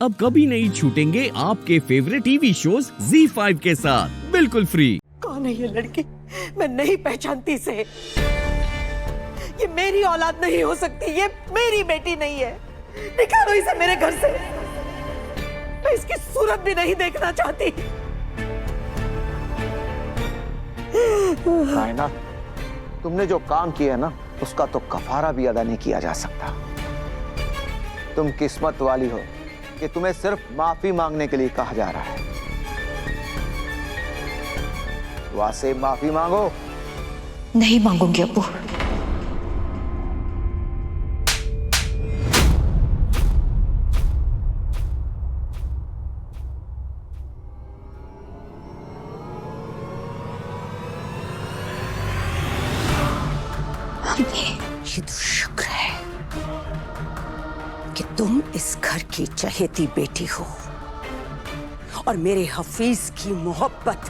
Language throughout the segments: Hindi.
अब कभी नहीं छूटेंगे आपके फेवरेट टीवी शोज ZEE5 के साथ बिल्कुल फ्री। कौन है ये लड़की? मैं नहीं पहचानती इसे। ये मेरी औलाद नहीं हो सकती, ये मेरी बेटी नहीं है। निकालो इसे मेरे घर से। मैं इसकी सूरत भी नहीं देखना चाहती। कायनात, तुमने जो काम किया है ना, उसका तो कफारा भी अदा नहीं किया जा सकता। तुम किस्मत वाली हो कि तुम्हें सिर्फ माफी मांगने के लिए कहा जा रहा है। दुआ से माफी मांगो। नहीं मांगूंगी अब्बू। ये तो शुक्र है कि तुम इस घर की चहेती बेटी हो और मेरे हफीज की मोहब्बत।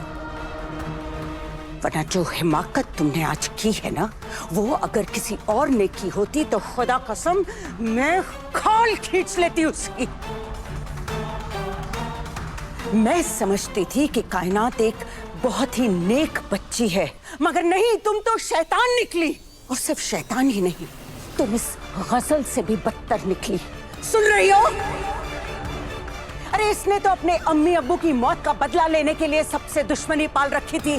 वरना जो हिमाकत तुमने आज की है ना, वो अगर किसी और ने की होती तो खुदा कसम मैं खाल खींच लेती उसकी। मैं समझती थी कि कायनात एक बहुत ही नेक बच्ची है, मगर नहीं, तुम तो शैतान निकली। और सिर्फ शैतान ही नहीं, तुम इस गजल से भी बदतर निकली। सुन रही हो? अरे इसने तो अपने अम्मी अब्बू की मौत का बदला लेने के लिए सबसे दुश्मनी पाल रखी थी।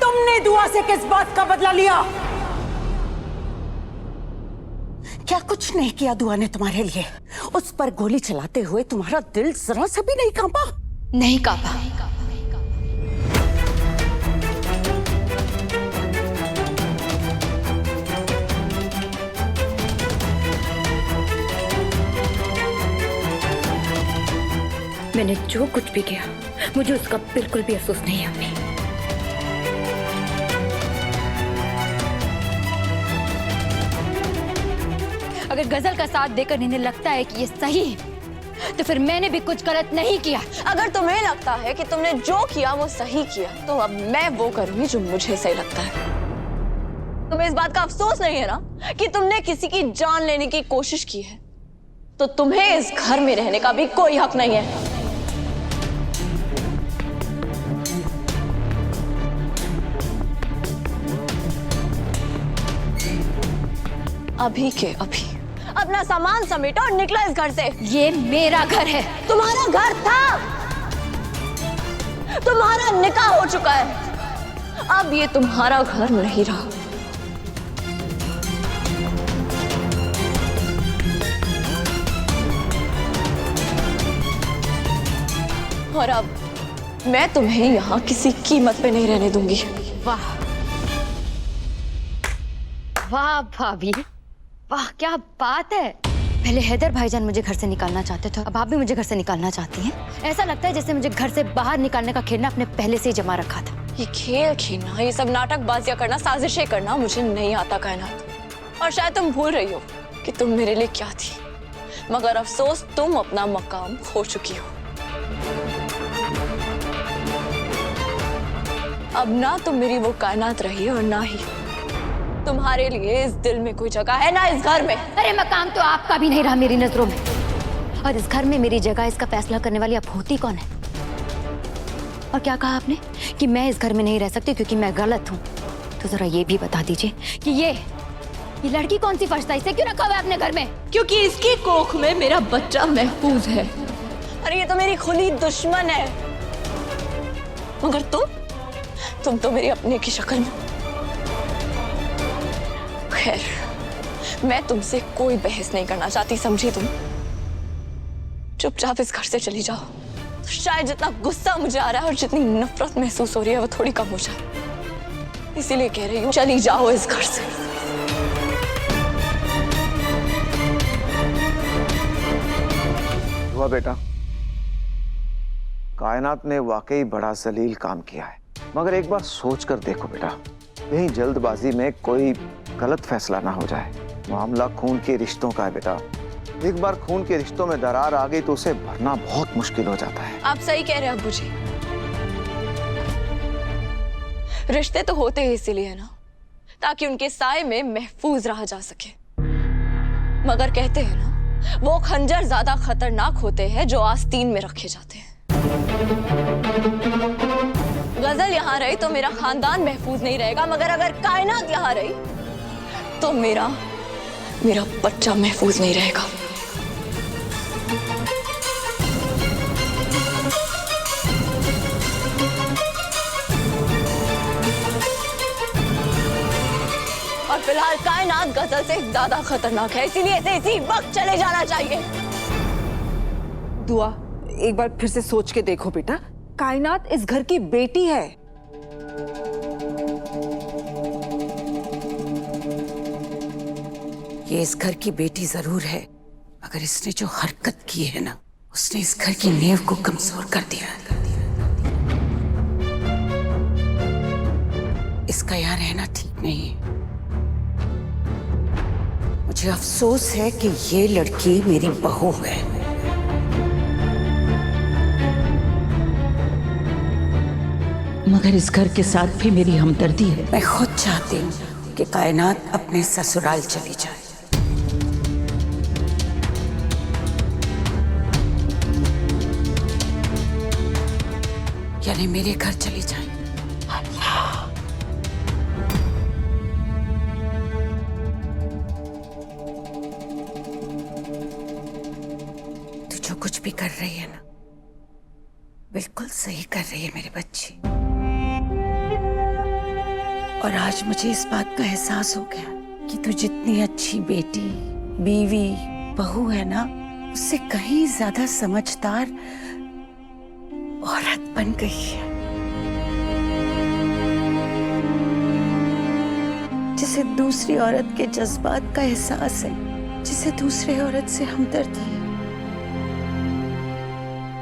तुमने दुआ से किस बात का बदला लिया? क्या कुछ नहीं किया दुआ ने तुम्हारे लिए? उस पर गोली चलाते हुए तुम्हारा दिल जरा सा भी नहीं कांपा? नहीं कांपा। मैंने जो कुछ भी किया, मुझे उसका बिल्कुल भी अफसोस नहीं है अम्मी। अगर गजल का साथ देकर इन्हें लगता है कि ये सही है, तो फिर मैंने भी कुछ गलत नहीं किया। अगर तुम्हें लगता है कि तुमने जो किया वो सही किया, तो अब मैं वो करूंगी जो मुझे सही लगता है। तुम्हें इस बात का अफसोस नहीं है ना कि तुमने किसी की जान लेने की कोशिश की है, तो तुम्हें इस घर में रहने का भी कोई हक नहीं है। अभी के अभी अपना सामान समेटो और निकलो इस घर से। ये मेरा घर है। तुम्हारा घर था, तुम्हारा निकाह हो चुका है, अब ये तुम्हारा घर नहीं रहा। और अब मैं तुम्हें यहां किसी कीमत पे नहीं रहने दूंगी। वाह वाह भाभी, वाह क्या बात है। पहले हैदर भाईजान मुझे घर से निकालना चाहते थे, अब आप भी मुझे घर से निकालना चाहती हैं। ऐसा लगता है जैसे मुझे घर से बाहर निकालने का खेलना अपने पहले से ही जमा रखा था। ये खेल खेलना, ये सब नाटकबाजियां करना, साजिशें करना मुझे नहीं आता कायनात। और शायद तुम भूल रही हो कि तुम मेरे लिए क्या थी, मगर अफसोस तुम अपना मकाम खो चुकी हो। अब ना तुम मेरी वो कायनात रही और ना ही तुम्हारे लिए इस दिल में कोई जगह है, ना इस घर में। अरे मकाम तो आपका भी नहीं रहा मेरी नजरों में। और इस घर में मेरी जगह, इसका फैसला करने वाली अब होती कौन है? और क्या कहा आपने कि मैं इस घर में नहीं रह सकती क्योंकि मैं गलत हूँ? तो जरा ये भी बता दीजिए कि ये लड़की कौन सी फरिश्ता, इसे क्यों रखा हुआ है अपने घर में? क्योंकि इसकी कोख में मेरा बच्चा महफूज है। अरे ये तो मेरी खुली दुश्मन है, मगर तुम तो मेरी अपने की शक्ल में। खैर, मैं तुमसे कोई बहस नहीं करना चाहती, समझी तुम? चुपचाप इस घर से चली जाओ, तो शायद जितना गुस्सा मुझे आ रहा है और जितनी नफरत महसूस हो रही है वो थोड़ी कम हो जाए। इसीलिए कह रही हूँ, चली जाओ इस घर से। हुआ बेटा, कायनात ने वाकई बड़ा जलील काम किया है, मगर एक बार सोच कर देखो बेटा, कहीं जल्दबाजी में कोई गलत फैसला ना हो जाए। मामला खून के रिश्तों का है बेटा। एक बार खून के रिश्तों में दरार आ गई तो उसे भरना बहुत मुश्किल हो जाता है। आप सही कह रहे हैं अब्बू जी। रिश्ते तो होते ही इसीलिए ना, ताकि उनके साए में महफूज रहा जा सके। मगर कहते हैं ना वो खंजर ज्यादा खतरनाक होते हैं जो आस्तीन में रखे जाते हैं। गजल यहाँ रही तो मेरा खानदान महफूज नहीं रहेगा, मगर अगर कायनात यहाँ रही तो मेरा बच्चा महफूज नहीं रहेगा। और फिलहाल कायनात गजल से ज्यादा खतरनाक है, इसीलिए इसे इसी वक्त चले जाना चाहिए। दुआ, एक बार फिर से सोच के देखो बेटा, कायनात इस घर की बेटी है। ये इस घर की बेटी जरूर है, मगर इसने जो हरकत की है ना, उसने इस घर की नींव को कमजोर कर दिया है। इसका यहाँ रहना ठीक नहीं है। मुझे अफसोस है कि ये लड़की मेरी बहू है। मगर इस घर के साथ भी मेरी हमदर्दी है। मैं खुद चाहती हूँ कि कायनात अपने ससुराल चली जाए। यानी मेरे घर चली जाए। तू जो कुछ भी कर रही है ना, बिल्कुल सही कर रही है मेरी बच्ची। और आज मुझे इस बात का एहसास हो गया कि तू जितनी अच्छी बेटी, बीवी, बहू है ना, उससे कहीं ज्यादा समझदार औरत बन गई है, जिसे दूसरी औरत के जज्बात का एहसास है, जिसे दूसरी औरत से हमदर्दी है।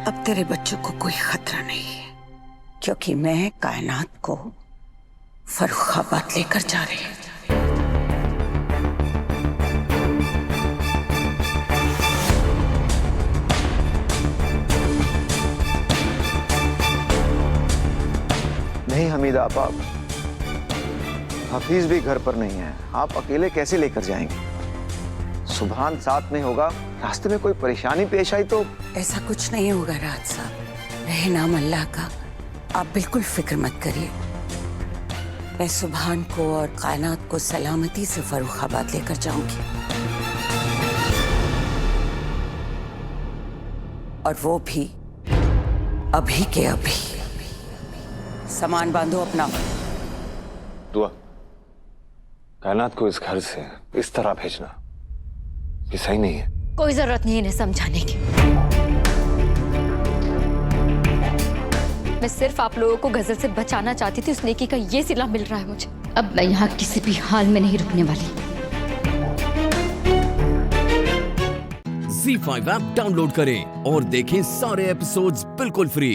अब तेरे बच्चों को कोई खतरा नहीं है, क्योंकि मैं कायनात को फर्रुखाबाद लेकर जा रही हूँ। नहीं हमीदा आप हफीज भी घर पर नहीं है, आप अकेले कैसे लेकर जाएंगे? सुभान साथ में होगा, रास्ते में कोई परेशानी पेश आई तो? ऐसा कुछ नहीं होगा राज साहब, रहे नाम अल्लाह का। आप बिल्कुल फिक्र मत करिए। मैं सुभान को और कायनात को सलामती से फर्रुखाबाद लेकर जाऊंगी, और वो भी अभी के अभी। सामान बांधो अपना। दुआ, कायनात को इस घर से इस तरह भेजना ये सही नहीं है। कोई जरूरत नहीं इन्हें समझाने की। मैं सिर्फ आप लोगों को गजल से बचाना चाहती थी, उस नेकी का ये सिला मिल रहा है मुझे। अब मैं यहाँ किसी भी हाल में नहीं रुकने वाली। Z5 ऐप डाउनलोड करें और देखें सारे एपिसोड्स बिल्कुल फ्री।